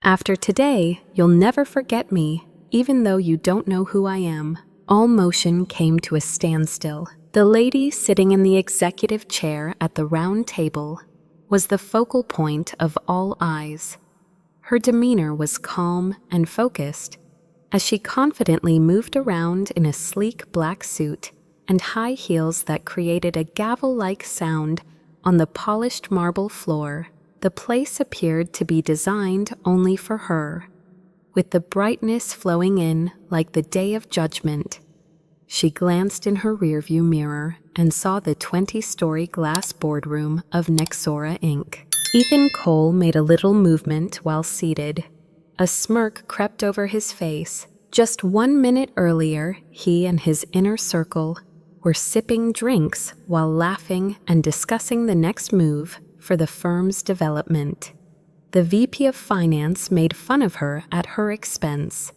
After today, you'll never forget me, even though you don't know who I am. All motion came to a standstill. The lady sitting in the executive chair at the round table was the focal point of all eyes. Her demeanor was calm and focused as she confidently moved around in a sleek black suit and high heels that created a gavel-like sound on the polished marble floor. The place appeared to be designed only for her, with the brightness flowing in like the Day of Judgment. She glanced in her rearview mirror and saw the 20-story glass boardroom of Nexora Inc. Ethan Cole made a little movement while seated. A smirk crept over his face. Just 1 minute earlier, he and his inner circle were sipping drinks while laughing and discussing the next move for the firm's development. The VP of Finance made fun of her at her expense.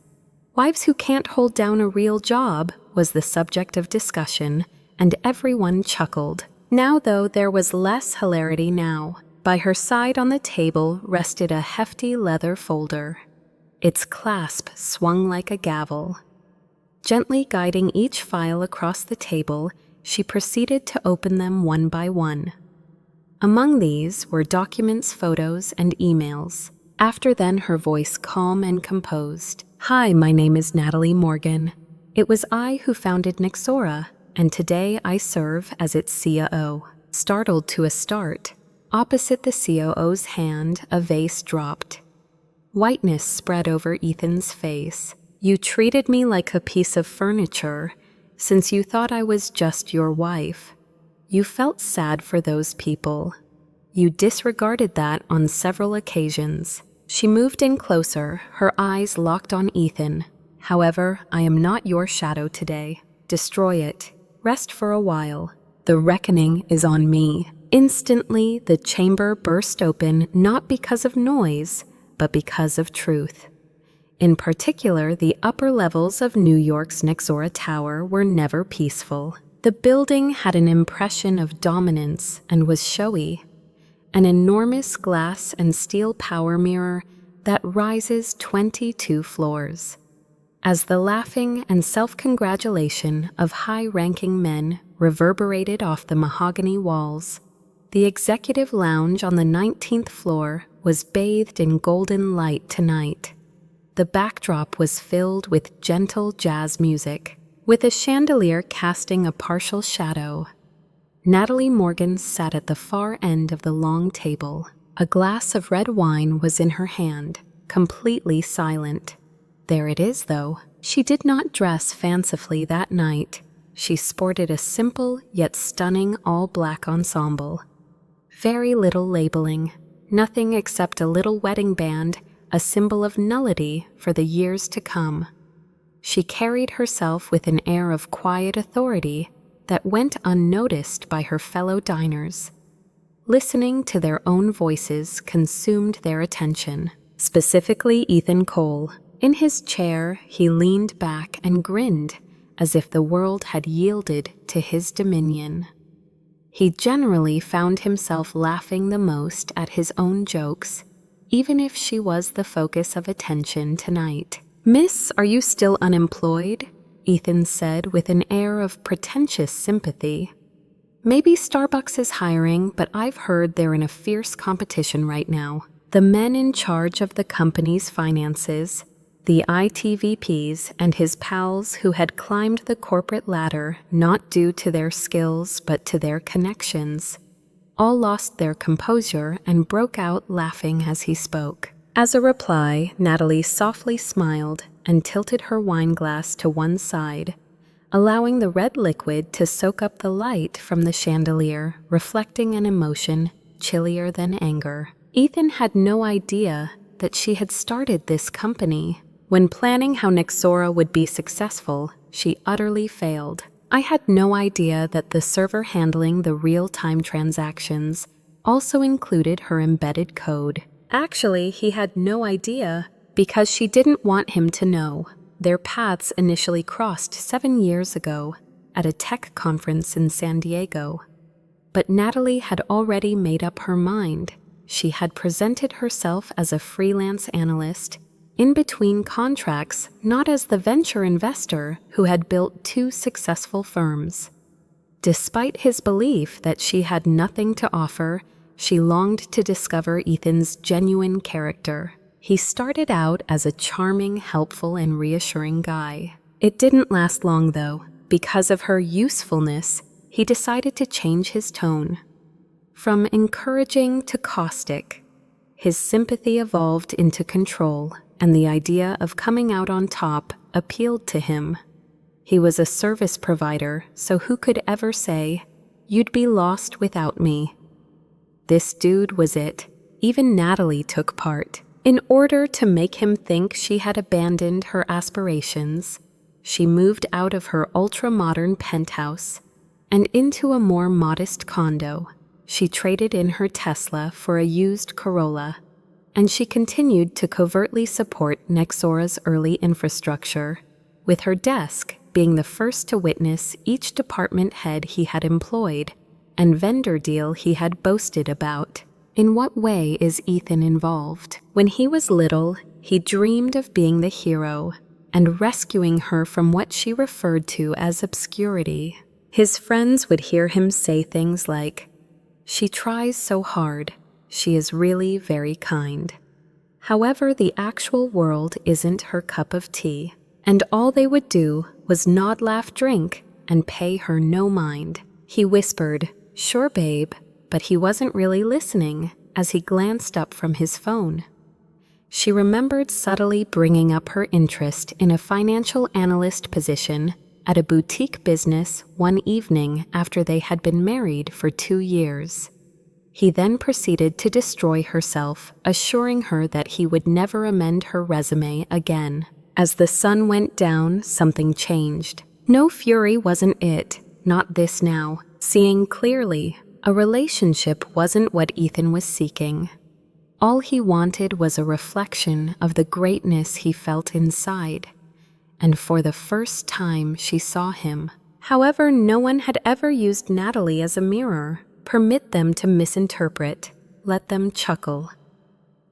Wives who can't hold down a real job was the subject of discussion, and everyone chuckled. Now, though, there was less hilarity now. By her side on the table rested a hefty leather folder. Its clasp swung like a gavel. Gently guiding each file across the table, she proceeded to open them one by one. Among these were documents, photos, and emails. After then, her voice calm and composed. "Hi, my name is Natalie Morgan. It was I who founded Nexora, and today I serve as its COO." Startled to a start, opposite the COO's hand, a vase dropped. Whiteness spread over Ethan's face. "You treated me like a piece of furniture, since you thought I was just your wife. You felt sad for those people. You disregarded that on several occasions." She moved in closer, her eyes locked on Ethan. "However, I am not your shadow today. Destroy it. Rest for a while. The reckoning is on me." Instantly, the chamber burst open, not because of noise, but because of truth. In particular, the upper levels of New York's Nexora Tower were never peaceful. The building had an impression of dominance and was showy. An enormous glass and steel power mirror that rises 22 floors. As the laughing and self-congratulation of high-ranking men reverberated off the mahogany walls, the executive lounge on the 19th floor was bathed in golden light tonight. The backdrop was filled with gentle jazz music, with a chandelier casting a partial shadow. Natalie Morgan sat at the far end of the long table. A glass of red wine was in her hand, completely silent. There it is, though. She did not dress fancifully that night. She sported a simple yet stunning all-black ensemble. Very little labeling, nothing except a little wedding band, a symbol of nullity for the years to come. She carried herself with an air of quiet authority that went unnoticed by her fellow diners. Listening to their own voices consumed their attention, specifically Ethan Cole. In his chair, he leaned back and grinned as if the world had yielded to his dominion. He generally found himself laughing the most at his own jokes, even if she was the focus of attention tonight. "Miss, are you still unemployed?" Ethan said with an air of pretentious sympathy. "Maybe Starbucks is hiring, but I've heard they're in a fierce competition right now." The men in charge of the company's finances, the IT VPs and his pals who had climbed the corporate ladder not due to their skills but to their connections, all lost their composure and broke out laughing as he spoke. As a reply, Natalie softly smiled and tilted her wine glass to one side, allowing the red liquid to soak up the light from the chandelier, reflecting an emotion chillier than anger. Ethan had no idea that she had started this company. When planning how Nexora would be successful, she utterly failed. "I had no idea that the server handling the real-time transactions also included her embedded code." Actually, he had no idea because she didn't want him to know. Their paths initially crossed 7 years ago at a tech conference in San Diego. But Natalie had already made up her mind. She had presented herself as a freelance analyst, in between contracts, not as the venture investor who had built 2 successful firms. Despite his belief that she had nothing to offer, she longed to discover Ethan's genuine character. He started out as a charming, helpful, and reassuring guy. It didn't last long, though. Because of her usefulness, he decided to change his tone. From encouraging to caustic, his sympathy evolved into control, and the idea of coming out on top appealed to him. He was a service provider, so who could ever say, "You'd be lost without me"? This dude was it. Even Natalie took part. In order to make him think she had abandoned her aspirations, she moved out of her ultra-modern penthouse and into a more modest condo. She traded in her Tesla for a used Corolla, and she continued to covertly support Nexora's early infrastructure, with her desk being the first to witness each department head he had employed and vendor deal he had boasted about. In what way is Ethan involved? When he was little, he dreamed of being the hero and rescuing her from what she referred to as obscurity. His friends would hear him say things like, "She tries so hard. She is really very kind." However, the actual world isn't her cup of tea, and all they would do was nod, laugh, drink, and pay her no mind. He whispered, "Sure, babe," but he wasn't really listening as he glanced up from his phone. She remembered subtly bringing up her interest in a financial analyst position at a boutique business one evening after they had been married for 2 years. He then proceeded to destroy herself, assuring her that he would never amend her resume again. As the sun went down, something changed. No fury wasn't it, not this now. Seeing clearly, a relationship wasn't what Ethan was seeking. All he wanted was a reflection of the greatness he felt inside. And for the first time, she saw him. However, no one had ever used Natalie as a mirror. Permit them to misinterpret. Let them chuckle.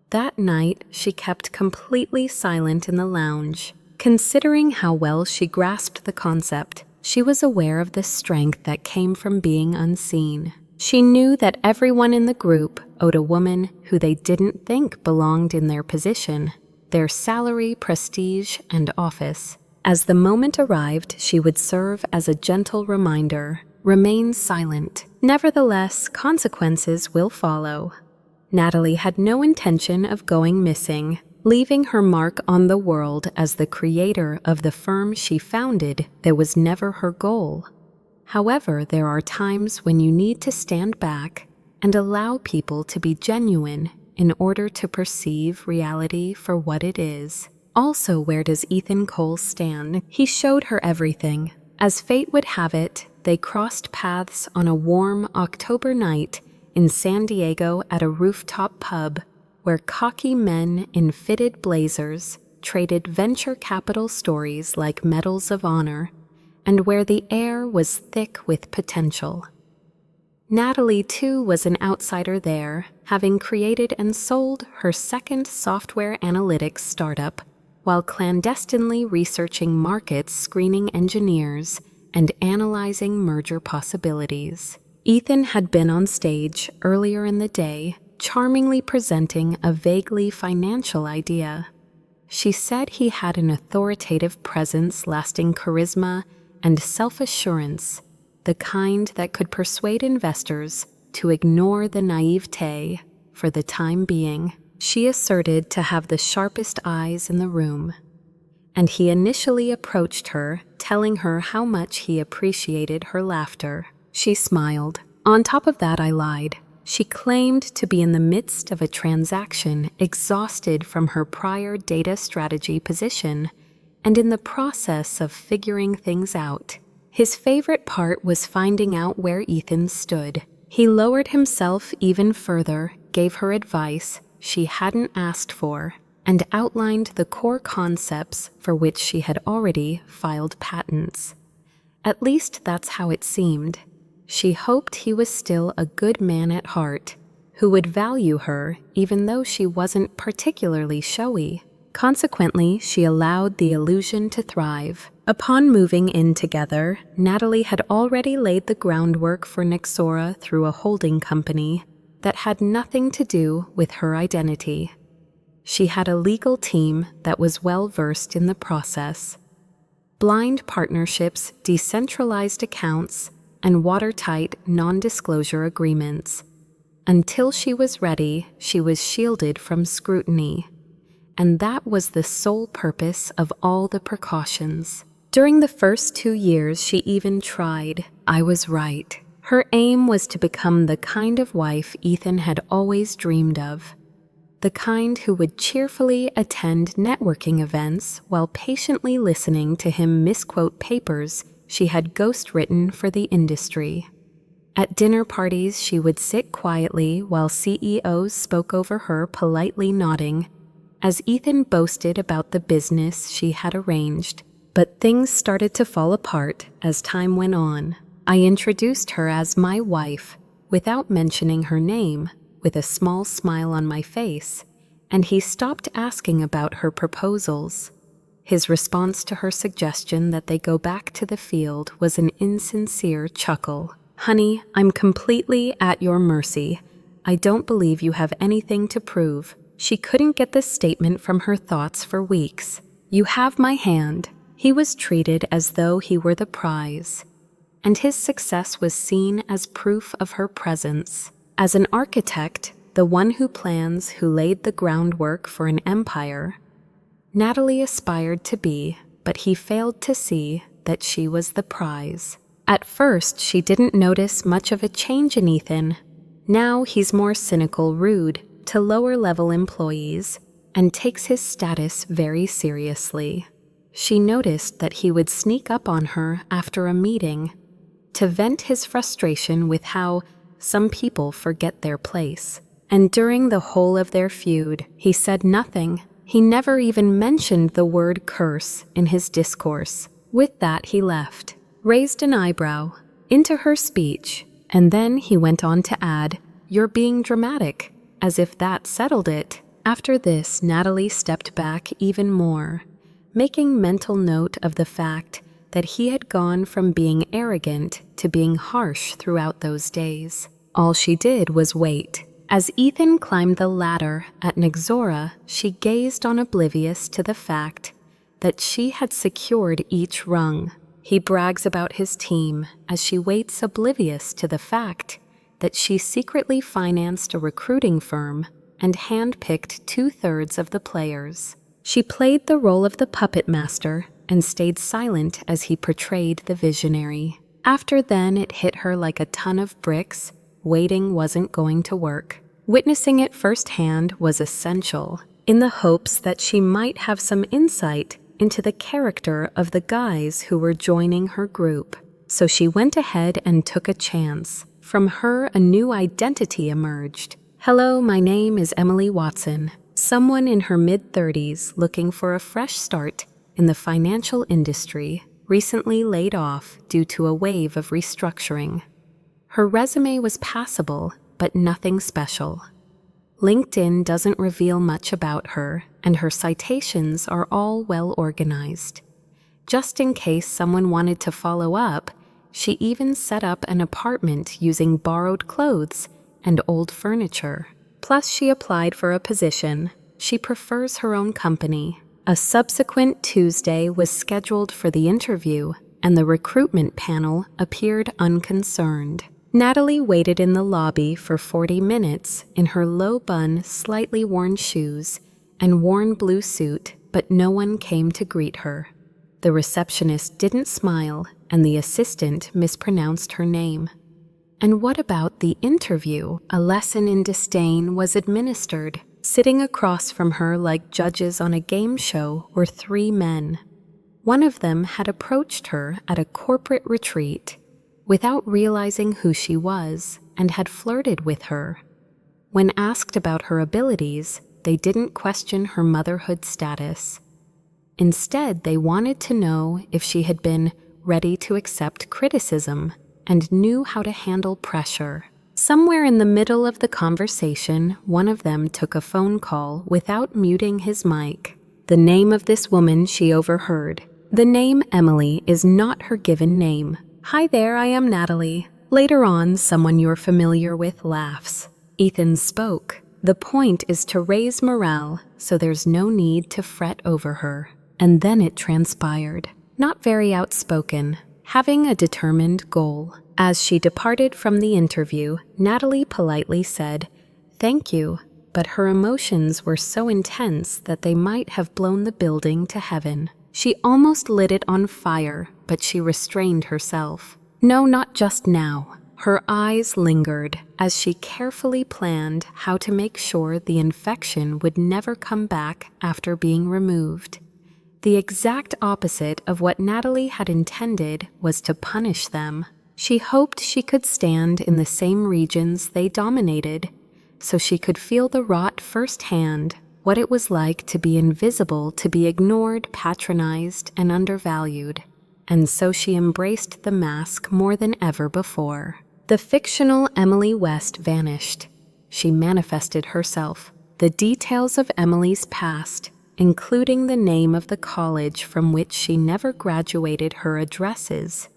That night, she kept completely silent in the lounge. Considering how well she grasped the concept, she was aware of the strength that came from being unseen. She knew that everyone in the group owed a woman who they didn't think belonged in their position, their salary, prestige, and office. As the moment arrived, she would serve as a gentle reminder. Remain silent. Nevertheless, consequences will follow. Natalie had no intention of going missing, leaving her mark on the world as the creator of the firm she founded. That was never her goal. However, there are times when you need to stand back and allow people to be genuine in order to perceive reality for what it is. Also, where does Ethan Cole stand? He showed her everything. As fate would have it, they crossed paths on a warm October night in San Diego at a rooftop pub where cocky men in fitted blazers traded venture capital stories like medals of honor, and where the air was thick with potential. Natalie, too, was an outsider there, having created and sold her second software analytics startup while clandestinely researching markets, screening engineers, and analyzing merger possibilities. Ethan had been on stage earlier in the day, charmingly presenting a vaguely financial idea. She said he had an authoritative presence, lasting charisma, and self-assurance, the kind that could persuade investors to ignore the naivete for the time being. She asserted to have the sharpest eyes in the room, and he initially approached her, telling her how much he appreciated her laughter. She smiled. On top of that, I lied. She claimed to be in the midst of a transaction, exhausted from her prior data strategy position, and in the process of figuring things out. His favorite part was finding out where Ethan stood. He lowered himself even further, gave her advice she hadn't asked for, and outlined the core concepts for which she had already filed patents. At least that's how it seemed. She hoped he was still a good man at heart, who would value her even though she wasn't particularly showy. Consequently, she allowed the illusion to thrive. Upon moving in together, Natalie had already laid the groundwork for Nexora through a holding company that had nothing to do with her identity. She had a legal team that was well versed in the process. Blind partnerships, decentralized accounts, and watertight non-disclosure agreements. Until she was ready, she was shielded from scrutiny. And that was the sole purpose of all the precautions. During the first 2 years, she even tried. I was right. Her aim was to become the kind of wife Ethan had always dreamed of. The kind who would cheerfully attend networking events while patiently listening to him misquote papers she had ghostwritten for the industry. At dinner parties, she would sit quietly while CEOs spoke over her, politely nodding, as Ethan boasted about the business she had arranged. But things started to fall apart as time went on. I introduced her as my wife, without mentioning her name, with a small smile on my face, and he stopped asking about her proposals. His response to her suggestion that they go back to the field was an insincere chuckle. Honey, I'm completely at your mercy. I don't believe you have anything to prove. She couldn't get this statement from her thoughts for weeks. You have my hand. He was treated as though he were the prize, and his success was seen as proof of her presence. As an architect, the one who plans, who laid the groundwork for an empire, Natalie aspired to be, but he failed to see that she was the prize. At first, she didn't notice much of a change in Ethan. Now he's more cynical, rude to lower-level employees, and takes his status very seriously. She noticed that he would sneak up on her after a meeting to vent his frustration with how some people forget their place. And during the whole of their feud, he said nothing. He never even mentioned the word curse in his discourse. With that, he left, raised an eyebrow into her speech, and then he went on to add, "You're being dramatic," as if that settled it. After this, Natalie stepped back even more, making mental note of the fact that he had gone from being arrogant to being harsh throughout those days. All she did was wait. As Ethan climbed the ladder at Nexora, she gazed on, oblivious to the fact that she had secured each rung. He brags about his team as she waits, oblivious to the fact that she secretly financed a recruiting firm and handpicked 2/3 of the players. She played the role of the puppet master and stayed silent as he portrayed the visionary. After then, it hit her like a ton of bricks. Waiting wasn't going to work. Witnessing it firsthand was essential, in the hopes that she might have some insight into the character of the guys who were joining her group. So she went ahead and took a chance. From her, a new identity emerged. Hello, my name is Emily Watson, someone in her mid-30s looking for a fresh start in the financial industry, recently laid off due to a wave of restructuring. Her resume was passable, but nothing special. LinkedIn doesn't reveal much about her, and her citations are all well organized. Just in case someone wanted to follow up, she even set up an apartment using borrowed clothes and old furniture. Plus, she applied for a position. She prefers her own company. A subsequent Tuesday was scheduled for the interview, and the recruitment panel appeared unconcerned. Natalie waited in the lobby for 40 minutes in her low-bun, slightly worn shoes and worn blue suit, but no one came to greet her. The receptionist didn't smile, and the assistant mispronounced her name. And what about the interview? A lesson in disdain was administered. Sitting across from her like judges on a game show were 3 men. One of them had approached her at a corporate retreat without realizing who she was, and had flirted with her. When asked about her abilities, they didn't question her motherhood status. Instead, they wanted to know if she had been ready to accept criticism and knew how to handle pressure. Somewhere in the middle of the conversation, one of them took a phone call without muting his mic. The name of this woman she overheard. The name Emily is not her given name. "Hi there, I am Natalie." Later on, someone you're familiar with laughs. Ethan spoke. "The point is to raise morale, so there's no need to fret over her." And then it transpired. Not very outspoken, having a determined goal. As she departed from the interview, Natalie politely said, "Thank you," but her emotions were so intense that they might have blown the building to heaven. She almost lit it on fire, but she restrained herself. No, not just now. Her eyes lingered as she carefully planned how to make sure the infection would never come back after being removed. The exact opposite of what Natalie had intended was to punish them. She hoped she could stand in the same regions they dominated, so she could feel the rot firsthand, what it was like to be invisible, to be ignored, patronized, and undervalued. And so she embraced the mask more than ever before. The fictional Emily West vanished. She manifested herself. The details of Emily's past, including the name of the college from which she never graduated, her addresses,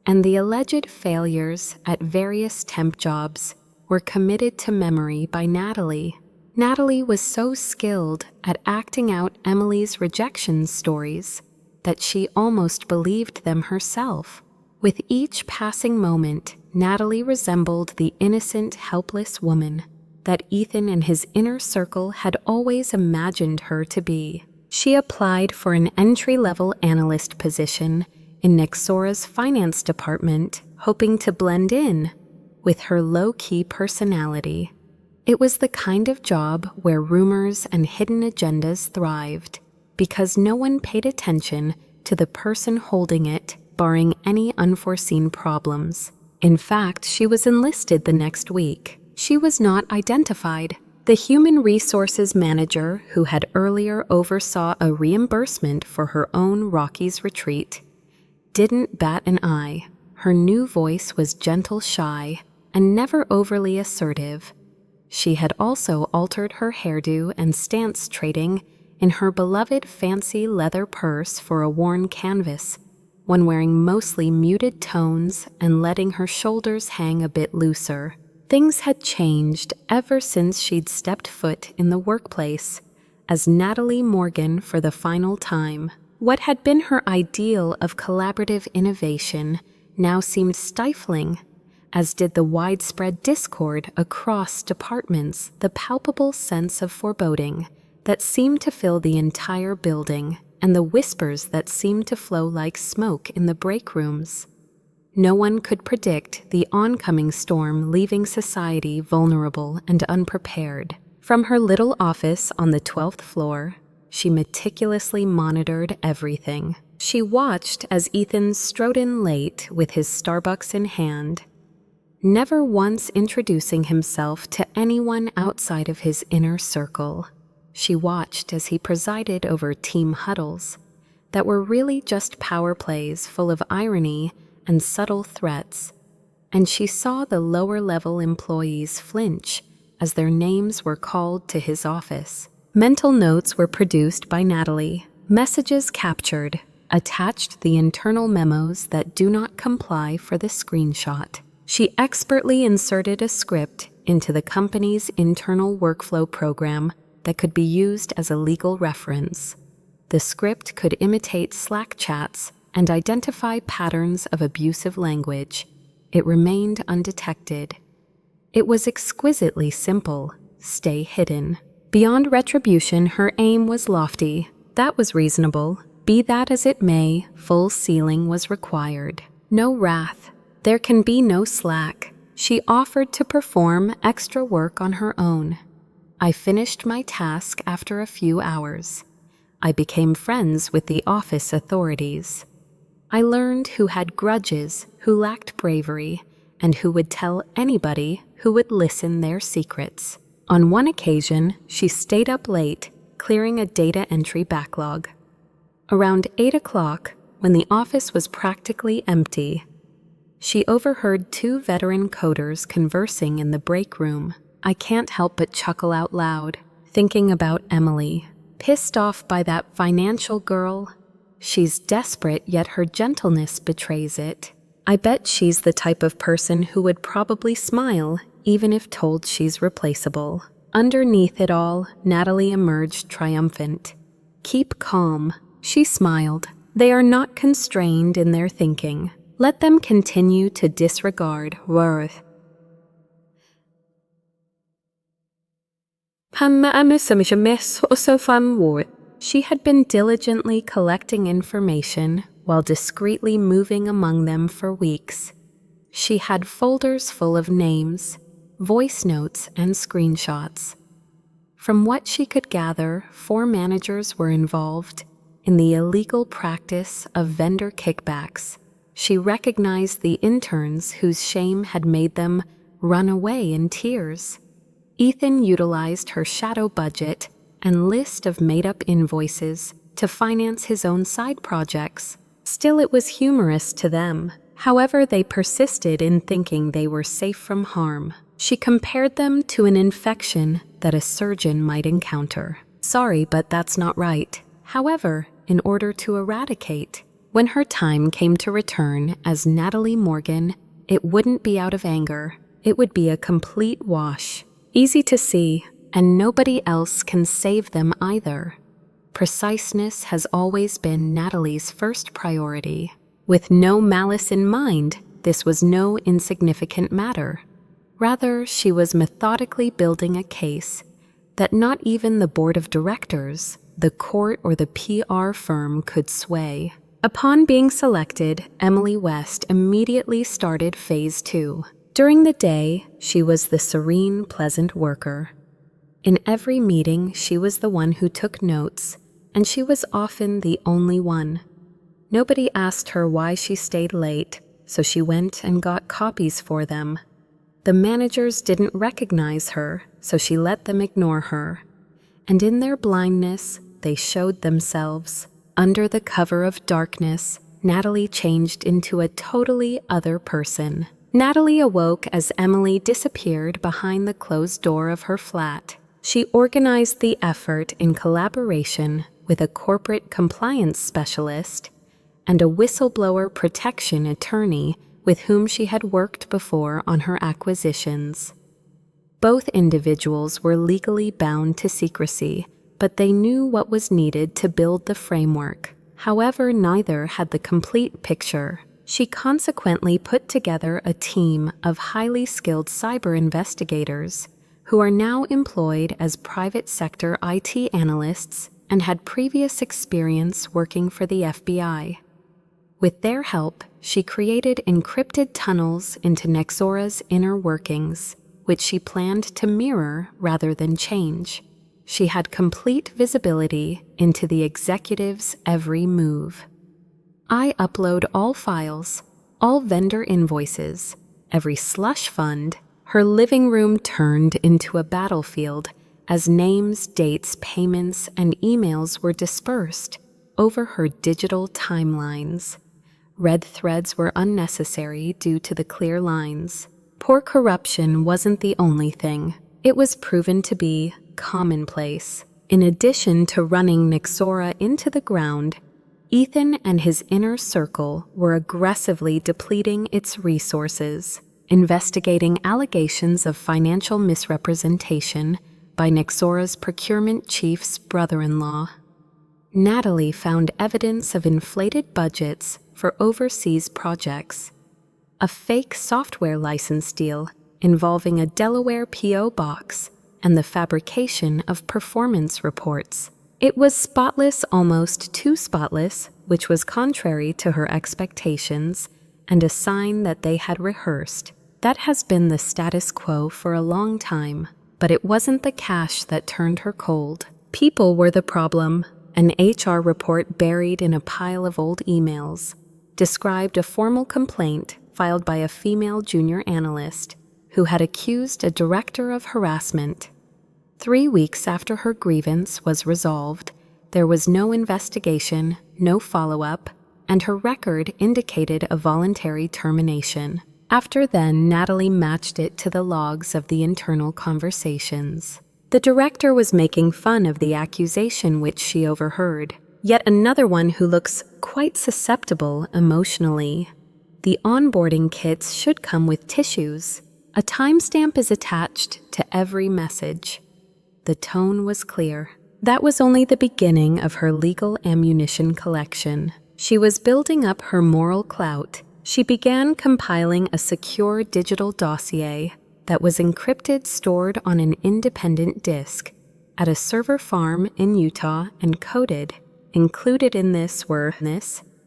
and the alleged failures at various temp jobs, were committed to memory by Natalie. Natalie was so skilled at acting out Emily's rejection stories that she almost believed them herself. With each passing moment, Natalie resembled the innocent, helpless woman that Ethan and his inner circle had always imagined her to be. She applied for an entry-level analyst position in Nexora's finance department, hoping to blend in with her low-key personality. It was the kind of job where rumors and hidden agendas thrived, because no one paid attention to the person holding it, barring any unforeseen problems. In fact, she was enlisted the next week. She was not identified. The human resources manager, who had earlier oversaw a reimbursement for her own Rockies retreat, didn't bat an eye. Her new voice was gentle, shy, and never overly assertive. She had also altered her hairdo and stance, trading in her beloved fancy leather purse for a worn canvas, one wearing mostly muted tones and letting her shoulders hang a bit looser. Things had changed ever since she'd stepped foot in the workplace as Natalie Morgan for the final time. What had been her ideal of collaborative innovation now seemed stifling, as did the widespread discord across departments, the palpable sense of foreboding that seemed to fill the entire building, and the whispers that seemed to flow like smoke in the break rooms. No one could predict the oncoming storm, leaving society vulnerable and unprepared. From her little office on the 12th floor, she meticulously monitored everything. She watched as Ethan strode in late with his Starbucks in hand, never once introducing himself to anyone outside of his inner circle. She watched as he presided over team huddles that were really just power plays full of irony and subtle threats, and she saw the lower-level employees flinch as their names were called to his office. Mental notes were produced by Natalie, messages captured, attached the internal memos that do not comply for the screenshot. She expertly inserted a script into the company's internal workflow program that could be used as a legal reference. The script could imitate Slack chats and identify patterns of abusive language. It remained undetected. It was exquisitely simple. Stay hidden. Beyond retribution, her aim was lofty. That was reasonable. Be that as it may, full sealing was required. No wrath. There can be no slack. She offered to perform extra work on her own. I finished my task after a few hours. I became friends with the office authorities. I learned who had grudges, who lacked bravery, and who would tell anybody who would listen their secrets. On one occasion, she stayed up late, clearing a data entry backlog. Around 8 o'clock, when the office was practically empty, She overheard two veteran coders conversing in the break room. I can't help but chuckle out loud, thinking about Emily. Pissed off by that financial girl? She's desperate, yet her gentleness betrays it. I bet she's the type of person who would probably smile, even if told she's replaceable. Underneath it all, Natalie emerged triumphant. Keep calm, she smiled. They are not constrained in their thinking. Let them continue to disregard worth. She had been diligently collecting information while discreetly moving among them for weeks. She had folders full of names, voice notes, and screenshots. From what she could gather, 4 managers were involved in the illegal practice of vendor kickbacks. She recognized the interns whose shame had made them run away in tears. Ethan utilized her shadow budget and list of made-up invoices to finance his own side projects. Still, it was humorous to them. However, they persisted in thinking they were safe from harm. She compared them to an infection that a surgeon might encounter. Sorry, but that's not right. However, in order to eradicate, when her time came to return as Natalie Morgan, it wouldn't be out of anger. It would be a complete wash. Easy to see, and nobody else can save them either. Preciseness has always been Natalie's first priority. With no malice in mind, this was no insignificant matter. Rather, she was methodically building a case that not even the board of directors, the court, or the PR firm could sway. Upon being selected, Emily West immediately started phase 2. During the day, she was the serene, pleasant worker. In every meeting, she was the one who took notes, and she was often the only one. Nobody asked her why she stayed late, so she went and got copies for them. The managers didn't recognize her, so she let them ignore her. And in their blindness, they showed themselves. Under the cover of darkness, Natalie changed into a totally other person. Natalie awoke as Emily disappeared behind the closed door of her flat. She organized the effort in collaboration with a corporate compliance specialist and a whistleblower protection attorney with whom she had worked before on her acquisitions. Both individuals were legally bound to secrecy, but they knew what was needed to build the framework. However, neither had the complete picture. She consequently put together a team of highly skilled cyber investigators who are now employed as private sector IT analysts and had previous experience working for the FBI. With their help, she created encrypted tunnels into Nexora's inner workings, which she planned to mirror rather than change. She had complete visibility into the executive's every move. I upload all files, all vendor invoices, every slush fund. Her living room turned into a battlefield as names, dates, payments, and emails were dispersed over her digital timelines. Red threads were unnecessary due to the clear lines. Poor corruption wasn't the only thing. It was proven to be commonplace. In addition to running Nexora into the ground, Ethan and his inner circle were aggressively depleting its resources, investigating allegations of financial misrepresentation by Nexora's procurement chief's brother-in-law. Natalie found evidence of inflated budgets for overseas projects, a fake software license deal involving a Delaware P.O. box, and the fabrication of performance reports. It was spotless, almost too spotless, which was contrary to her expectations and a sign that they had rehearsed. That has been the status quo for a long time, but it wasn't the cash that turned her cold. People were the problem. An HR report buried in a pile of old emails described a formal complaint filed by a female junior analyst who had accused a director of harassment. 3 weeks after her grievance was resolved, there was no investigation, no follow-up, and her record indicated a voluntary termination. After then, Natalie matched it to the logs of the internal conversations. The director was making fun of the accusation which she overheard. Yet another one who looks quite susceptible emotionally. The onboarding kits should come with tissues. A timestamp is attached to every message. The tone was clear. That was only the beginning of her legal ammunition collection. She was building up her moral clout. She began compiling a secure digital dossier that was encrypted, stored on an independent disk at a server farm in Utah, and coded. Included in this were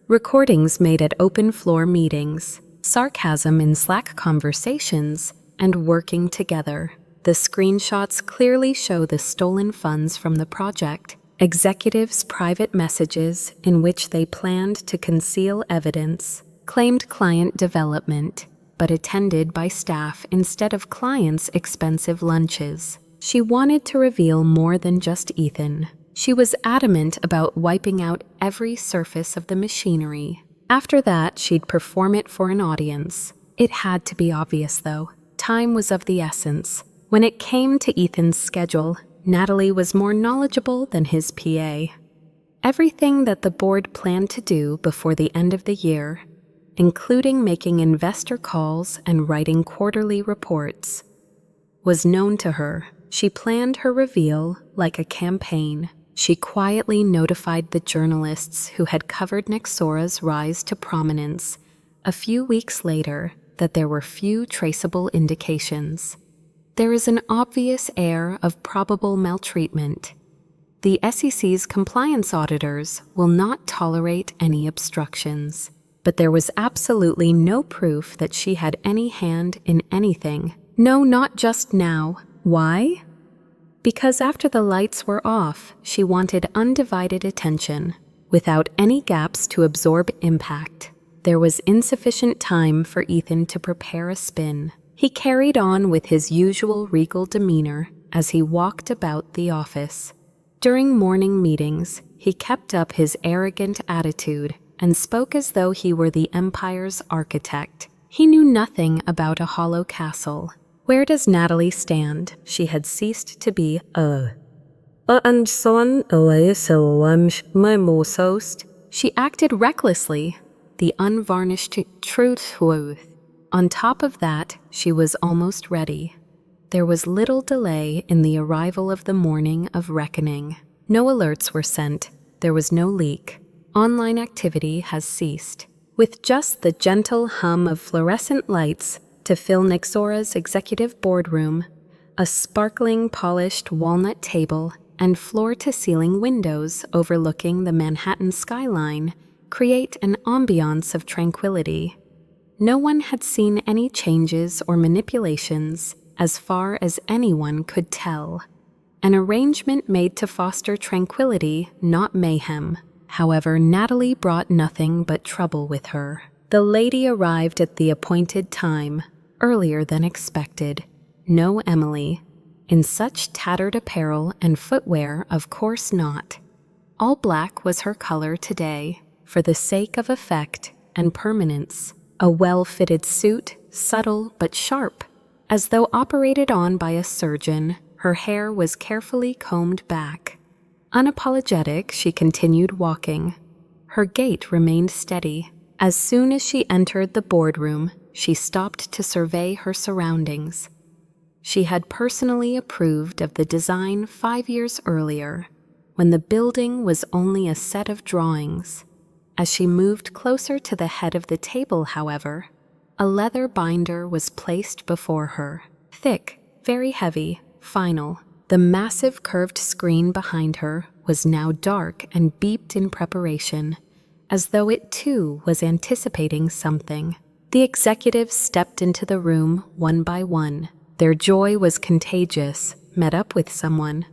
recordings made at open floor meetings, sarcasm in Slack conversations, and working together. The screenshots clearly show the stolen funds from the project, executives' private messages in which they planned to conceal evidence, claimed client development, but attended by staff instead of clients' expensive lunches. She wanted to reveal more than just Ethan. She was adamant about wiping out every surface of the machinery. After that, she'd perform it for an audience. It had to be obvious, though. Time was of the essence. When it came to Ethan's schedule, Natalie was more knowledgeable than his PA. Everything that the board planned to do before the end of the year, including making investor calls and writing quarterly reports, was known to her. She planned her reveal like a campaign. She quietly notified the journalists who had covered Nexora's rise to prominence a few weeks later that there were few traceable indications. There is an obvious air of probable maltreatment. The SEC's compliance auditors will not tolerate any obstructions. But there was absolutely no proof that she had any hand in anything. No, not just now. Why? Because after the lights were off, she wanted undivided attention, without any gaps to absorb impact. There was insufficient time for Ethan to prepare a spin. He carried on with his usual regal demeanor as he walked about the office. During morning meetings, he kept up his arrogant attitude and spoke as though he were the empire's architect. He knew nothing about a hollow castle. Where does Natalie stand? She had ceased to be and son most. She acted recklessly, the unvarnished truth. On top of that, she was almost ready. There was little delay in the arrival of the morning of reckoning. No alerts were sent. There was no leak. Online activity has ceased. With just the gentle hum of fluorescent lights to fill Nexora's executive boardroom, a sparkling polished walnut table, and floor-to-ceiling windows overlooking the Manhattan skyline create an ambiance of tranquility. No one had seen any changes or manipulations as far as anyone could tell. An arrangement made to foster tranquility, not mayhem. However, Natalie brought nothing but trouble with her. The lady arrived at the appointed time, earlier than expected. No Emily. In such tattered apparel and footwear, of course not. All black was her color today, for the sake of effect and permanence. A well-fitted suit, subtle but sharp. As though operated on by a surgeon, her hair was carefully combed back. Unapologetic, she continued walking. Her gait remained steady. As soon as she entered the boardroom, she stopped to survey her surroundings. She had personally approved of the design 5 years earlier, when the building was only a set of drawings. As she moved closer to the head of the table, however, a leather binder was placed before her. Thick, very heavy, final. The massive curved screen behind her was now dark and beeped in preparation, as though it too was anticipating something. The executives stepped into the room one by one. Their joy was contagious, met up with someone.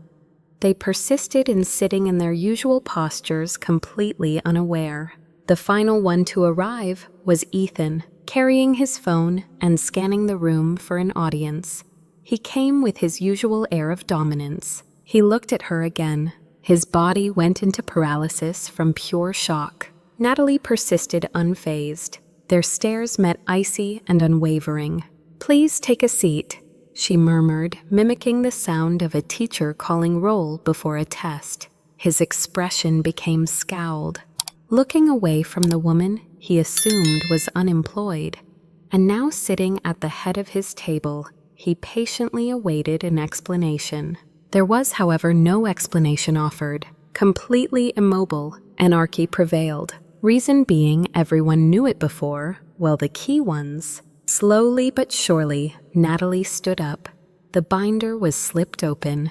They persisted in sitting in their usual postures, completely unaware. The final one to arrive was Ethan, carrying his phone and scanning the room for an audience. He came with his usual air of dominance. He looked at her again. His body went into paralysis from pure shock. Natalie persisted unfazed. Their stares met icy and unwavering. "Please take a seat," she murmured, mimicking the sound of a teacher calling roll before a test. His expression became scowled. Looking away from the woman he assumed was unemployed, and now sitting at the head of his table, he patiently awaited an explanation. There was, however, no explanation offered. Completely immobile, anarchy prevailed. Reason being, everyone knew it before, well, the key ones. Slowly but surely, Natalie stood up. The binder was slipped open.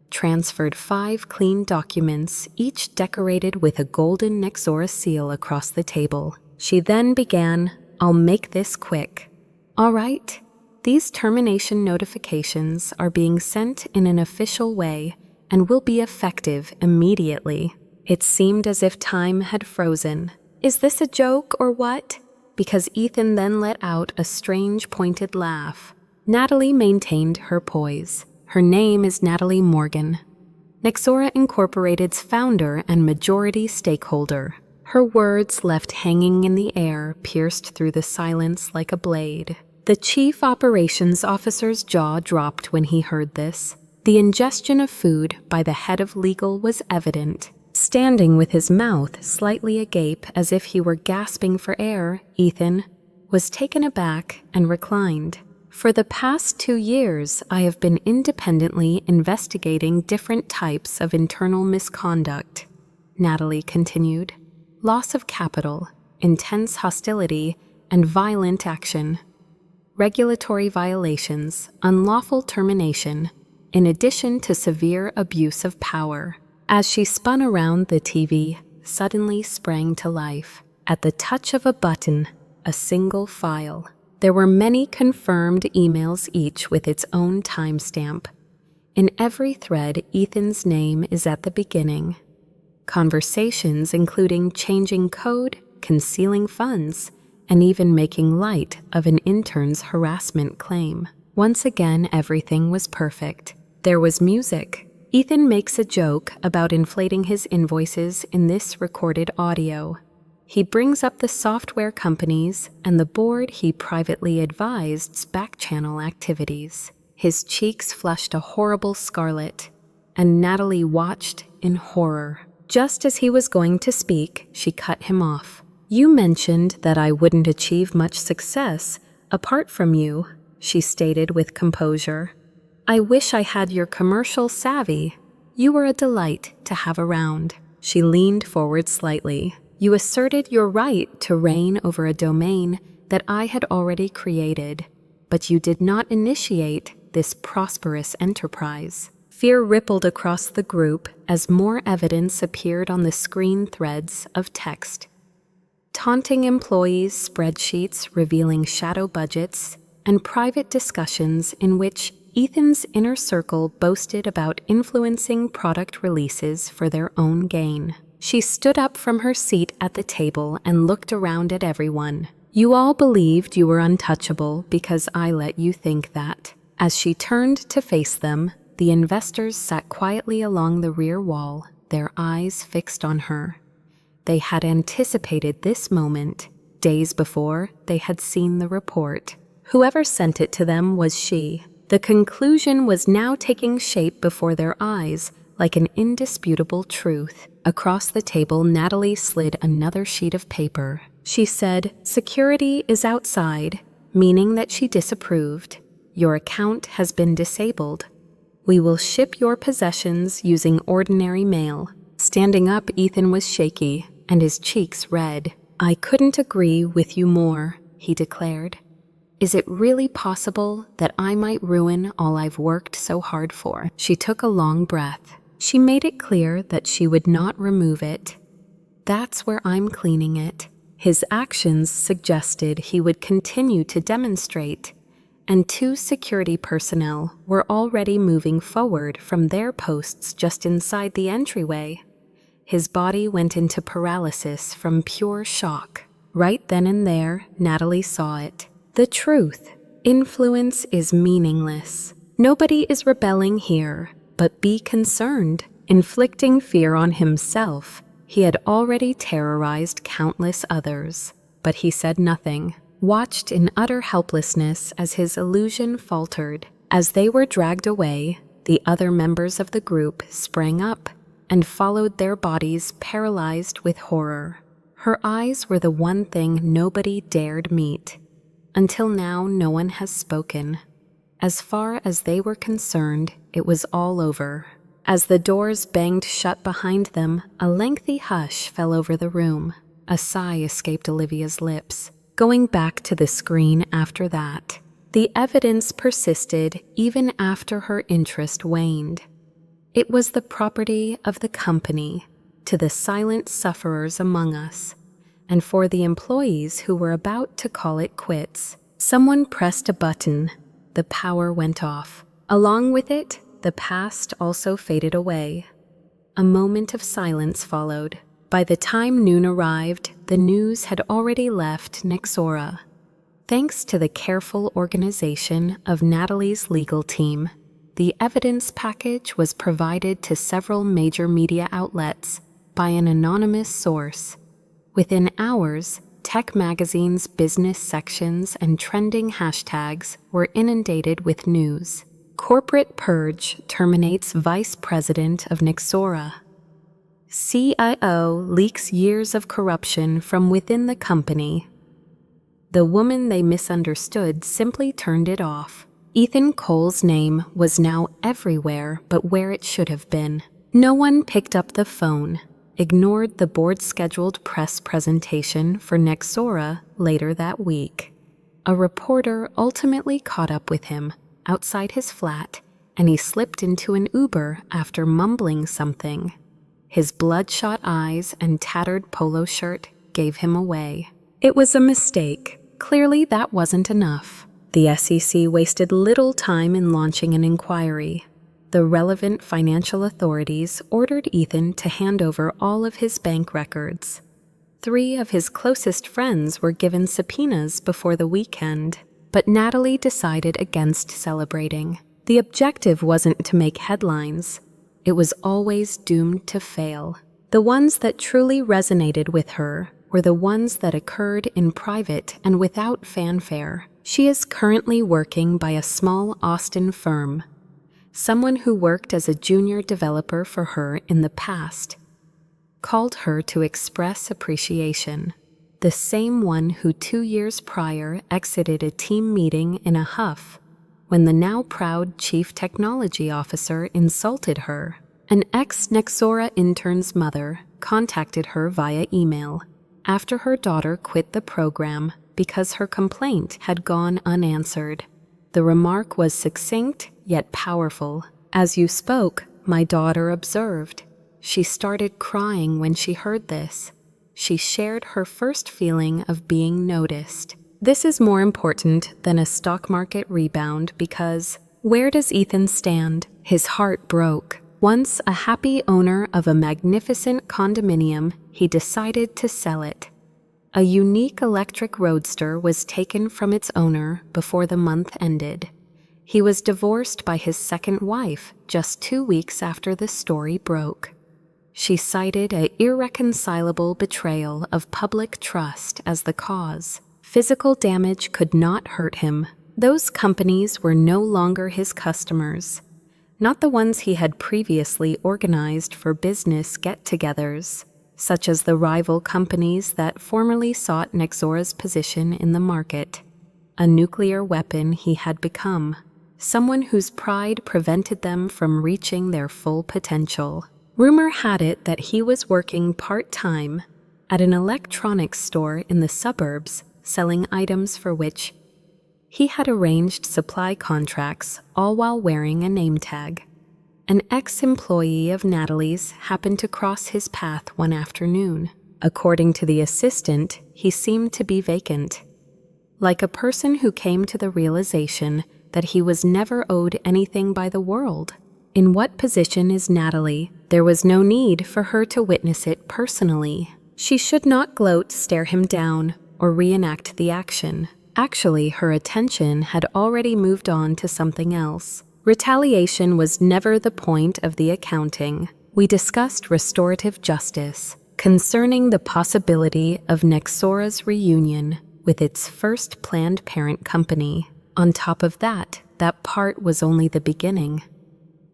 Transferred 5 clean documents, each decorated with a golden Nexora seal across the table. She then began, "I'll make this quick. All right, these termination notifications are being sent in an official way and will be effective immediately." It seemed as if time had frozen. "Is this a joke or what?" Because Ethan then let out a strange pointed laugh. Natalie maintained her poise. Her name is Natalie Morgan, Nexora Incorporated's founder and majority stakeholder. Her words, left hanging in the air, pierced through the silence like a blade. The chief operations officer's jaw dropped when he heard this. The ingestion of food by the head of legal was evident. Standing with his mouth slightly agape as if he were gasping for air, Ethan was taken aback and reclined. "For the past 2 years, I have been independently investigating different types of internal misconduct," Natalie continued. "Loss of capital, intense hostility, and violent action. Regulatory violations, unlawful termination, in addition to severe abuse of power." As she spun around, the TV suddenly sprang to life. At the touch of a button, a single file. There were many confirmed emails, each with its own timestamp. In every thread, Ethan's name is at the beginning. Conversations including changing code, concealing funds, and even making light of an intern's harassment claim. Once again, everything was perfect. There was music. Ethan makes a joke about inflating his invoices in this recorded audio. He brings up the software companies and the board he privately advised's back-channel activities. His cheeks flushed a horrible scarlet, and Natalie watched in horror. Just as he was going to speak, she cut him off. "You mentioned that I wouldn't achieve much success apart from you," she stated with composure. "I wish I had your commercial savvy. You were a delight to have around." She leaned forward slightly. "You asserted your right to reign over a domain that I had already created, but you did not initiate this prosperous enterprise." Fear rippled across the group as more evidence appeared on the screen threads of text. Taunting employees, spreadsheets revealing shadow budgets, and private discussions in which Ethan's inner circle boasted about influencing product releases for their own gain. She stood up from her seat at the table and looked around at everyone. "You all believed you were untouchable because I let you think that." As she turned to face them, the investors sat quietly along the rear wall, their eyes fixed on her. They had anticipated this moment. Days before, they had seen the report. Whoever sent it to them was she. The conclusion was now taking shape before their eyes, like an indisputable truth. Across the table, Natalie slid another sheet of paper. She said, "Security is outside," meaning that she disapproved. "Your account has been disabled. We will ship your possessions using ordinary mail." Standing up, Ethan was shaky, and his cheeks red. "I couldn't agree with you more," he declared. "Is it really possible that I might ruin all I've worked so hard for?" She took a long breath. She made it clear that she would not remove it. "That's where I'm cleaning it." His actions suggested he would continue to demonstrate, and 2 security personnel were already moving forward from their posts just inside the entryway. His body went into paralysis from pure shock. Right then and there, Natalie saw it. The truth. Influence is meaningless. Nobody is rebelling here, but be concerned, inflicting fear on himself. He had already terrorized countless others, but he said nothing, watched in utter helplessness as his illusion faltered. As they were dragged away, the other members of the group sprang up and followed their bodies paralyzed with horror. Her eyes were the one thing nobody dared meet. Until now, no one has spoken. As far as they were concerned, it was all over. As the doors banged shut behind them, a lengthy hush fell over the room. A sigh escaped Olivia's lips. Going back to the screen after that, the evidence persisted even after her interest waned. It was the property of the company, to the silent sufferers among us, and for the employees who were about to call it quits. Someone pressed a button. The power went off. Along with it, the past also faded away. A moment of silence followed. By the time noon arrived, the news had already left Nexora. Thanks to the careful organization of Natalie's legal team, the evidence package was provided to several major media outlets by an anonymous source. Within hours, tech magazines' business sections and trending hashtags were inundated with news. Corporate purge terminates vice president of Nexora. CIO leaks years of corruption from within the company. The woman they misunderstood simply turned it off. Ethan Cole's name was now everywhere but where it should have been. No one picked up the phone, ignored the board-scheduled press presentation for Nexora later that week. A reporter ultimately caught up with him outside his flat, and he slipped into an Uber after mumbling something. His bloodshot eyes and tattered polo shirt gave him away. It was a mistake. Clearly that wasn't enough. The SEC wasted little time in launching an inquiry. The relevant financial authorities ordered Ethan to hand over all of his bank records. 3 of his closest friends were given subpoenas before the weekend, but Natalie decided against celebrating. The objective wasn't to make headlines. It was always doomed to fail. The ones that truly resonated with her were the ones that occurred in private and without fanfare. She is currently working by a small Austin firm. Someone who worked as a junior developer for her in the past called her to express appreciation. The same one who 2 years prior exited a team meeting in a huff when the now proud chief technology officer insulted her. An ex-Nexora intern's mother contacted her via email after her daughter quit the program because her complaint had gone unanswered. The remark was succinct yet powerful. "As you spoke, my daughter observed. She started crying when she heard this. She shared her first feeling of being noticed." This is more important than a stock market rebound because where does Ethan stand? His heart broke. Once a happy owner of a magnificent condominium, he decided to sell it. A unique electric roadster was taken from its owner before the month ended. He was divorced by his second wife just 2 weeks after the story broke. She cited an irreconcilable betrayal of public trust as the cause. Physical damage could not hurt him. Those companies were no longer his customers, not the ones he had previously organized for business get-togethers, such as the rival companies that formerly sought Nexora's position in the market. A nuclear weapon he had become, someone whose pride prevented them from reaching their full potential. Rumor had it that he was working part-time at an electronics store in the suburbs, selling items for which he had arranged supply contracts, all while wearing a name tag. An ex-employee of Natalie's happened to cross his path one afternoon. According to the assistant, he seemed to be vacant, like a person who came to the realization that he was never owed anything by the world. In what position is Natalie? There was no need for her to witness it personally. She should not gloat, stare him down, or reenact the action. Actually, her attention had already moved on to something else. Retaliation was never the point of the accounting. We discussed restorative justice. concerning the possibility of Nexora's reunion with its first planned parent company. On top of that, that part was only the beginning.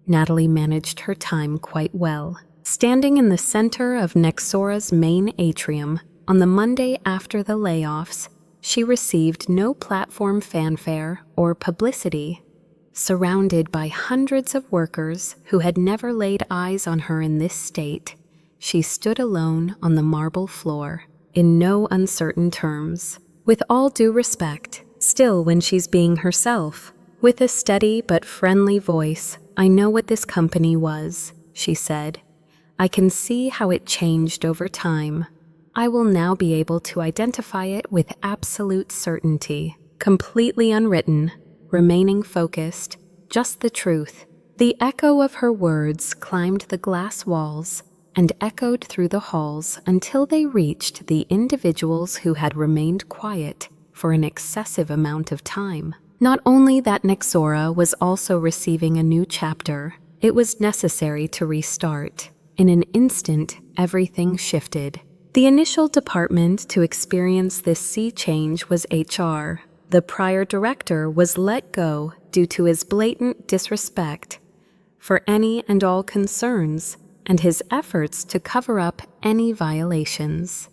Natalie managed her time quite well. Standing in the center of Nexora's main atrium on the Monday after the layoffs, she received no platform fanfare or publicity. Surrounded by hundreds of workers who had never laid eyes on her in this state, she stood alone on the marble floor, in no uncertain terms. With all due respect, still when she's being herself. With a steady but friendly voice, "I know what this company was," she said. "I can see how it changed over time. I will now be able to identify it with absolute certainty, completely unwritten, remaining focused, just the truth." The echo of her words climbed the glass walls and echoed through the halls until they reached the individuals who had remained quiet for an excessive amount of time. Not only that Nexora was also receiving a new chapter, it was necessary to restart. In an instant, everything shifted. The initial department to experience this sea change was HR. The prior director was let go due to his blatant disrespect for any and all concerns and his efforts to cover up any violations.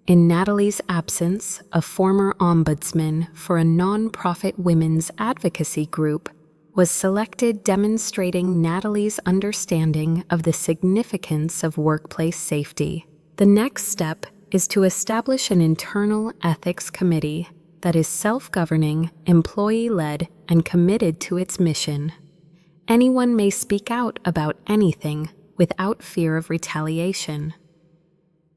In Natalie's absence, a former ombudsman for a non-profit women's advocacy group was selected, demonstrating Natalie's understanding of the significance of workplace safety. The next step is to establish an internal ethics committee that is self-governing, employee-led, and committed to its mission. Anyone may speak out about anything without fear of retaliation.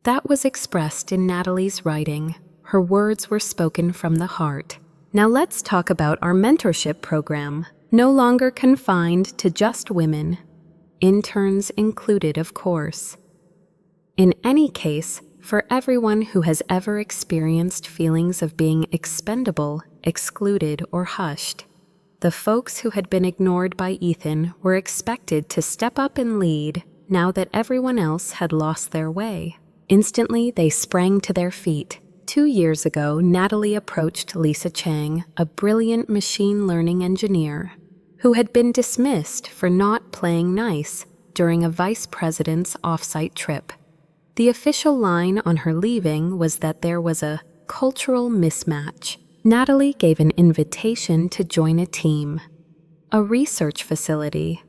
That was expressed in Natalie's writing. Her words were spoken from the heart. Now let's talk about our mentorship program, no longer confined to just women. Interns included, of course. In any case, for everyone who has ever experienced feelings of being expendable, excluded, or hushed, the folks who had been ignored by Ethan were expected to step up and lead now that everyone else had lost their way. Instantly, they sprang to their feet. 2 years ago, Natalie approached Lisa Chang, a brilliant machine learning engineer, who had been dismissed for not playing nice during a vice president's off-site trip. The official line on her leaving was that there was a cultural mismatch. Natalie gave an invitation to join a team, a research facility.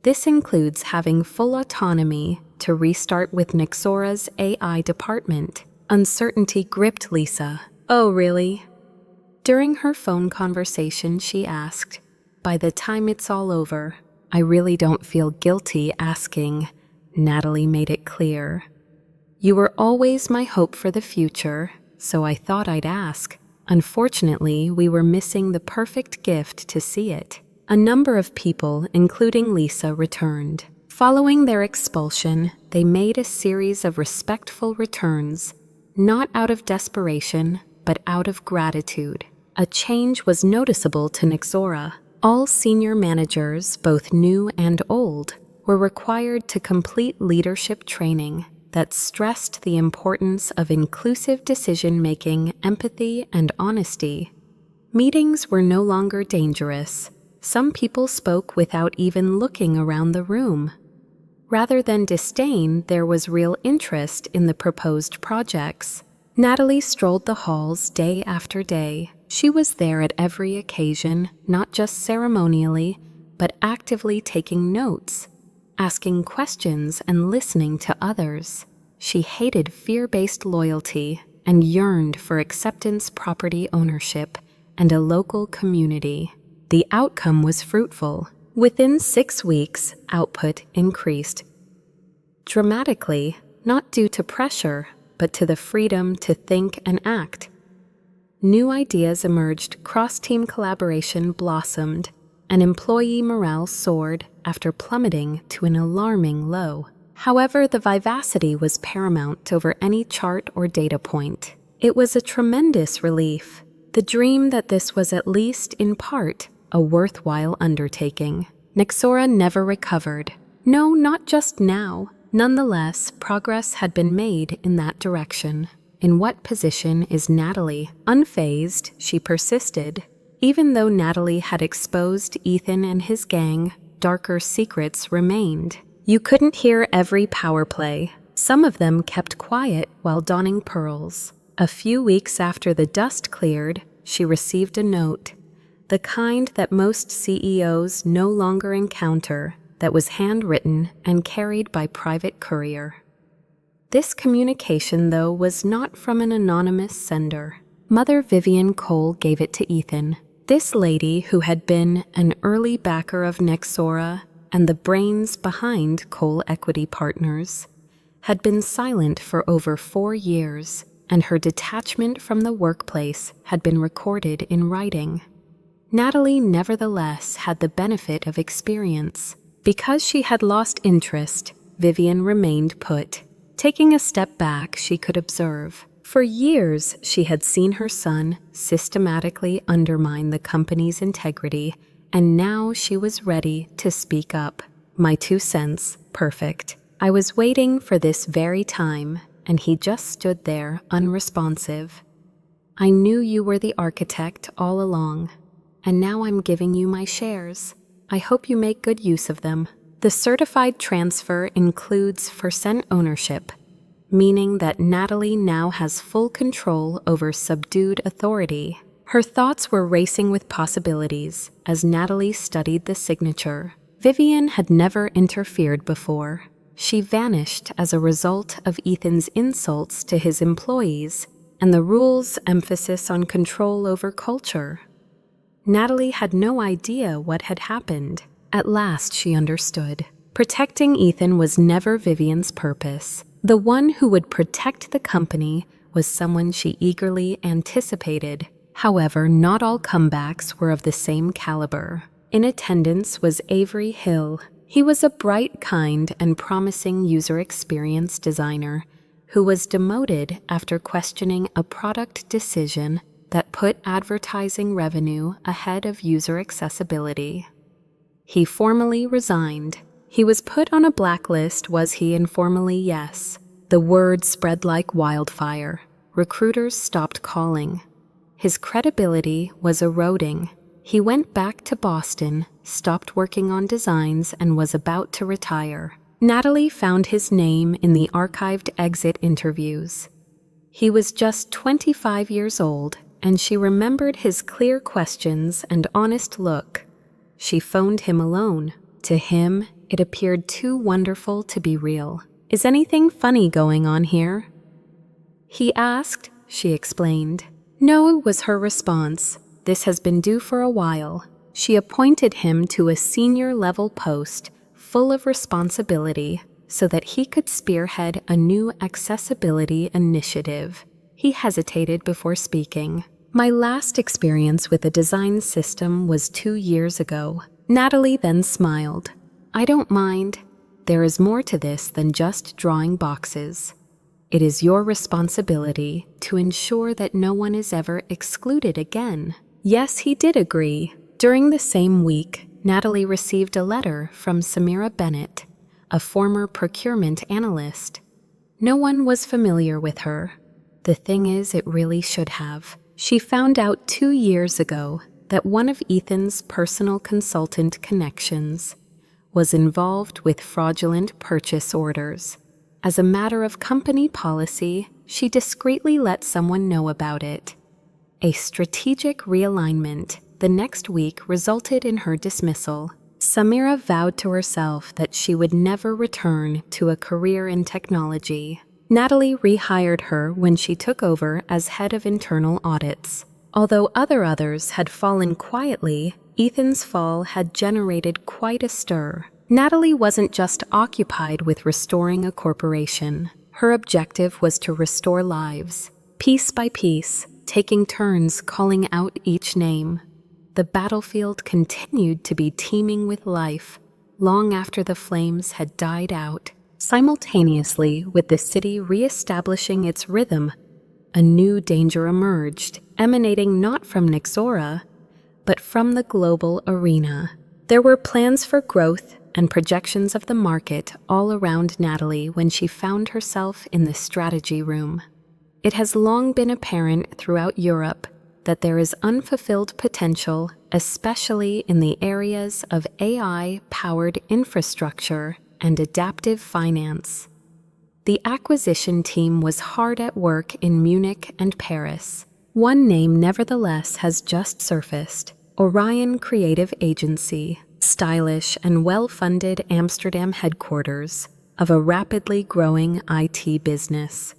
This includes having full autonomy to restart with Nexora's AI department. Uncertainty gripped Lisa. "Oh, really?" During her phone conversation, she asked, "By the time it's all over, I really don't feel guilty asking." Natalie made it clear. "You were always my hope for the future, so I thought I'd ask. Unfortunately, we were missing the perfect gift to see it." A number of people, including Lisa, returned. Following their expulsion, they made a series of respectful returns, not out of desperation, but out of gratitude. A change was noticeable to Nexora. All senior managers, both new and old, were required to complete leadership training that stressed the importance of inclusive decision-making, empathy, and honesty. Meetings were no longer dangerous. Some people spoke without even looking around the room. Rather than disdain, there was real interest in the proposed projects. Natalie strolled the halls day after day. She was there at every occasion, not just ceremonially, but actively taking notes, asking questions, and listening to others. She hated fear-based loyalty and yearned for acceptance, property ownership, and a local community. The outcome was fruitful. Within 6 weeks, output increased dramatically, not due to pressure, but to the freedom to think and act. New ideas emerged, cross-team collaboration blossomed, and employee morale soared after plummeting to an alarming low. However, the vivacity was paramount over any chart or data point. It was a tremendous relief, the dream that this was at least in part a worthwhile undertaking. Nexora never recovered. No, not just now, Nonetheless, progress had been made in that direction. In what position is Natalie? Unfazed, she persisted. Even though Natalie had exposed Ethan and his gang, darker secrets remained. You couldn't hear every power play. Some of them kept quiet while donning pearls. A few weeks after the dust cleared, she received a note, the kind that most CEOs no longer encounter, that was handwritten and carried by private courier. This communication, though, was not from an anonymous sender. Mother Vivian Cole gave it to Ethan. This lady, who had been an early backer of Nexora and the brains behind Cole Equity Partners, had been silent for over 4 years, and her detachment from the workplace had been recorded in writing. Natalie nevertheless had the benefit of experience. Because she had lost interest, Vivian remained put. Taking a step back, she could observe. For years, she had seen her son systematically undermine the company's integrity, and now she was ready to speak up. My 2 cents, perfect. I was waiting for this very time, and he just stood there unresponsive. I knew you were the architect all along, and now I'm giving you my shares. I hope you make good use of them. The certified transfer includes % ownership, meaning that Natalie now has full control over subdued authority. Her thoughts were racing with possibilities as Natalie studied the signature. Vivian had never interfered before. She vanished as a result of Ethan's insults to his employees and the rule's emphasis on control over culture. Natalie had no idea what had happened. At last she understood. Protecting Ethan was never Vivian's purpose. The one who would protect the company was someone she eagerly anticipated. However, not all comebacks were of the same caliber. In attendance was Avery Hill. He was a bright, kind, and promising user experience designer who was demoted after questioning a product decision that put advertising revenue ahead of user accessibility. He formally resigned. He was put on a blacklist, was he? Informally, yes. The word spread like wildfire. Recruiters stopped calling. His credibility was eroding. He went back to Boston, stopped working on designs, and was about to retire. Natalie found his name in the archived exit interviews. He was just 25 years old, and she remembered his clear questions and honest look. She phoned him alone. To him, it appeared too wonderful to be real. Is anything funny going on here? He asked, she explained. No, was her response. This has been due for a while. She appointed him to a senior-level post full of responsibility so that he could spearhead a new accessibility initiative. He hesitated before speaking. My last experience with a design system was 2 years ago. Natalie then smiled. I don't mind. There is more to this than just drawing boxes. It is your responsibility to ensure that no one is ever excluded again. Yes, he did agree. During the same week, Natalie received a letter from Samira Bennett, a former procurement analyst. No one was familiar with her. The thing is, it really should have. She found out 2 years ago that one of Ethan's personal consultant connections was involved with fraudulent purchase orders. As a matter of company policy, she discreetly let someone know about it. A strategic realignment the next week resulted in her dismissal. Samira vowed to herself that she would never return to a career in technology. Natalie rehired her when she took over as head of internal audits. Although others had fallen quietly, Ethan's fall had generated quite a stir. Natalie wasn't just occupied with restoring a corporation. Her objective was to restore lives, piece by piece, taking turns calling out each name. The battlefield continued to be teeming with life long after the flames had died out. Simultaneously with the city re-establishing its rhythm, a new danger emerged, emanating not from Nexora, but from the global arena. There were plans for growth, and projections of the market all around Natalie when she found herself in the strategy room. It has long been apparent throughout Europe that there is unfulfilled potential, especially in the areas of AI-powered infrastructure and adaptive finance. The acquisition team was hard at work in Munich and Paris. One name, nevertheless, has just surfaced: Orion Creative Agency, stylish and well-funded Amsterdam headquarters of a rapidly growing IT business.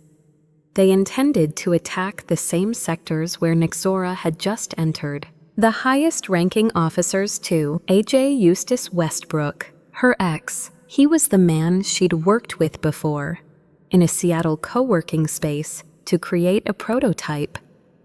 They intended to attack the same sectors where Nexora had just entered. The highest-ranking officers, too, A.J. Eustace Westbrook, her ex, he was the man she'd worked with before, in a Seattle co-working space to create a prototype.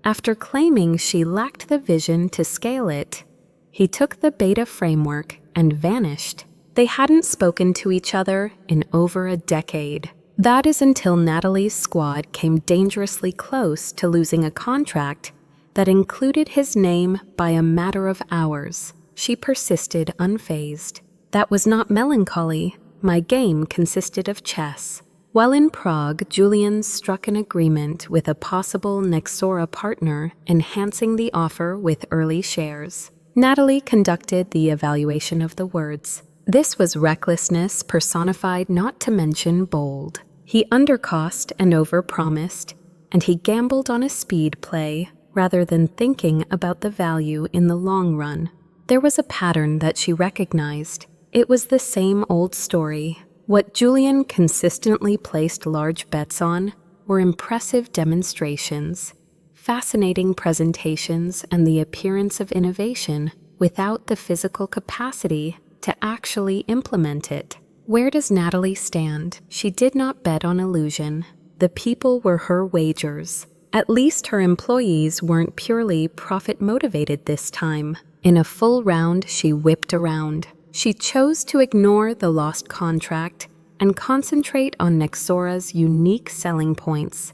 After claiming she lacked the vision to scale it, he took the beta framework and vanished. They hadn't spoken to each other in over a decade. That is until Natalie's squad came dangerously close to losing a contract that included his name by a matter of hours. She persisted unfazed. That was not melancholy. My game consisted of chess. While in Prague, Julian struck an agreement with a possible Nexora partner, enhancing the offer with early shares. Natalie conducted the evaluation of the words. This was recklessness personified, not to mention bold. He undercost and overpromised, and he gambled on a speed play rather than thinking about the value in the long run. There was a pattern that she recognized. It was the same old story. What Julian consistently placed large bets on were impressive demonstrations, fascinating presentations, and the appearance of innovation without the physical capacity to actually implement it. Where does Natalie stand? She did not bet on illusion. The people were her wagers. At least her employees weren't purely profit-motivated this time. In a full round, she whipped around. She chose to ignore the lost contract and concentrate on Nexora's unique selling points: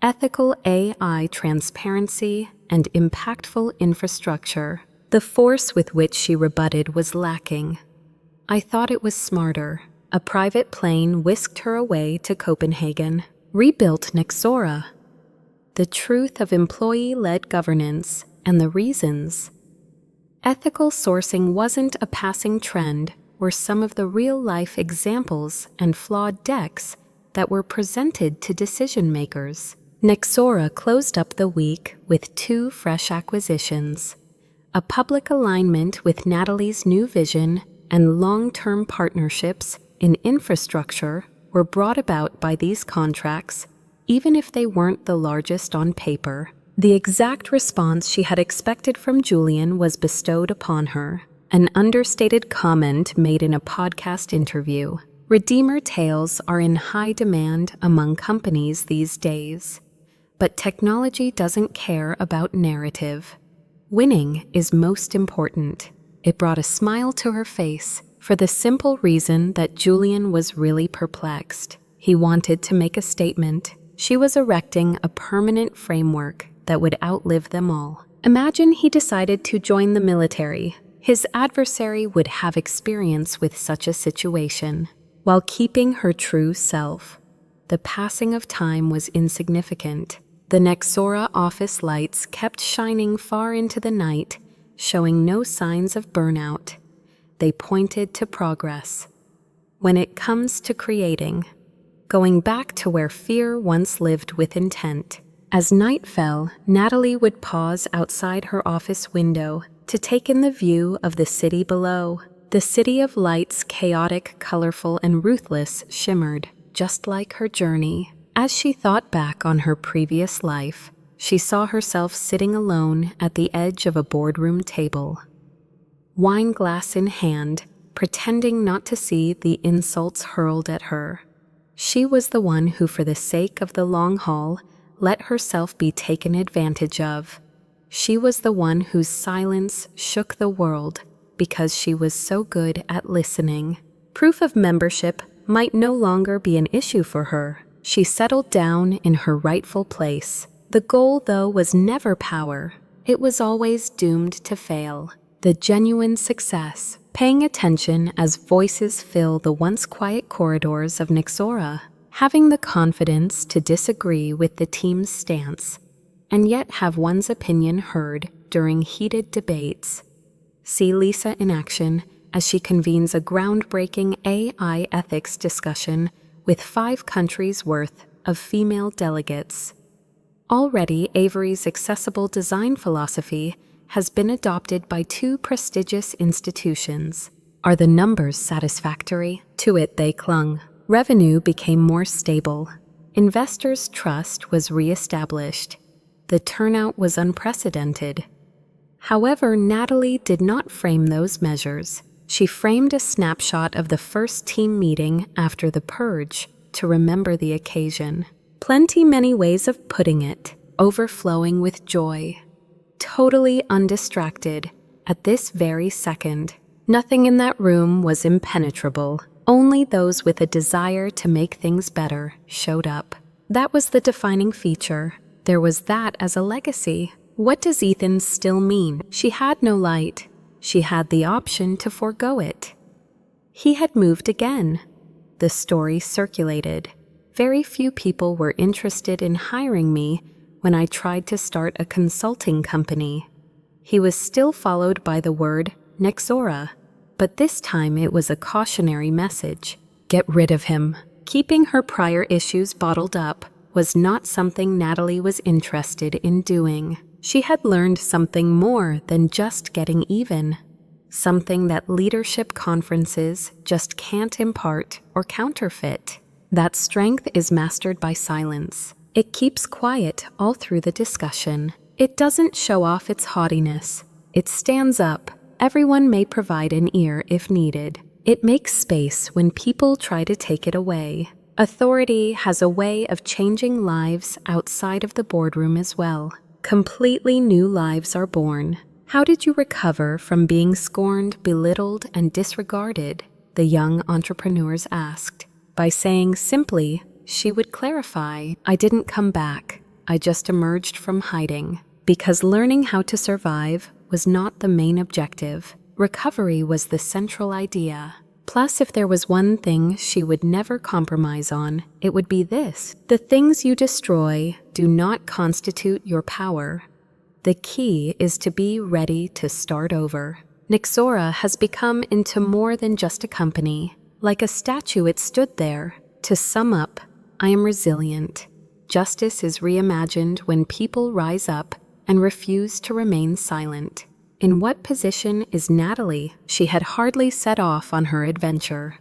ethical AI transparency and impactful infrastructure. The force with which she rebutted was lacking. I thought it was smarter. A private plane whisked her away to Copenhagen. Rebuilt Nexora. The truth of employee-led governance and the reasons. Ethical sourcing wasn't a passing trend, were some of the real-life examples and flawed decks that were presented to decision-makers. Nexora closed up the week with 2 fresh acquisitions. A public alignment with Natalie's new vision and long-term partnerships in infrastructure were brought about by these contracts, even if they weren't the largest on paper. The exact response she had expected from Julian was bestowed upon her, an understated comment made in a podcast interview. Redeemer tales are in high demand among companies these days, but technology doesn't care about narrative. Winning is most important. It brought a smile to her face, for the simple reason that Julian was really perplexed. He wanted to make a statement. She was erecting a permanent framework that would outlive them all. Imagine he decided to join the military. His adversary would have experience with such a situation. While keeping her true self, the passing of time was insignificant. The Nexora office lights kept shining far into the night, showing no signs of burnout. They pointed to progress. When it comes to creating, going back to where fear once lived with intent. As night fell, Natalie would pause outside her office window to take in the view of the city below. The city of lights, chaotic, colorful, and ruthless, shimmered, just like her journey. As she thought back on her previous life, she saw herself sitting alone at the edge of a boardroom table, wine glass in hand, pretending not to see the insults hurled at her. She was the one who, for the sake of the long haul, let herself be taken advantage of. She was the one whose silence shook the world because she was so good at listening. Proof of membership might no longer be an issue for her. She settled down in her rightful place. The goal, though, was never power. It was always doomed to fail. The genuine success paying attention as voices fill the once quiet corridors of Nexora, having the confidence to disagree with the team's stance, and yet have one's opinion heard during heated debates. See Lisa in action as she convenes a groundbreaking AI ethics discussion with 5 countries' worth of female delegates. Already, Avery's accessible design philosophy has been adopted by 2 prestigious institutions. Are the numbers satisfactory? To it they clung. Revenue became more stable. Investors' trust was re-established. The turnout was unprecedented. However, Natalie did not frame those measures. She framed a snapshot of the first team meeting after the purge to remember the occasion. Plenty many ways of putting it, overflowing with joy. Totally undistracted at this very second. Nothing in that room was impenetrable. Only those with a desire to make things better showed up. That was the defining feature. There was that as a legacy. What does Ethan still mean? She had no light. She had the option to forego it. He had moved again. The story circulated. Very few people were interested in hiring me when I tried to start a consulting company. He was still followed by the word Nexora, but this time it was a cautionary message. Get rid of him. Keeping her prior issues bottled up was not something Natalie was interested in doing. She had learned something more than just getting even. Something that leadership conferences just can't impart or counterfeit. That strength is mastered by silence. It keeps quiet all through the discussion. It doesn't show off its haughtiness. It stands up. Everyone may provide an ear if needed. It makes space when people try to take it away. Authority has a way of changing lives outside of the boardroom as well. Completely new lives are born. How did you recover from being scorned, belittled, and disregarded? The young entrepreneurs asked. By saying simply, she would clarify, I didn't come back. I just emerged from hiding. Because learning how to survive was not the main objective. Recovery was the central idea. Plus, if there was one thing she would never compromise on, it would be this. The things you destroy do not constitute your power. The key is to be ready to start over. Nexora has become into more than just a company. Like a statue, it stood there. To sum up, I am resilient. Justice is reimagined when people rise up and refuse to remain silent. In what position is Natalie? She had hardly set off on her adventure.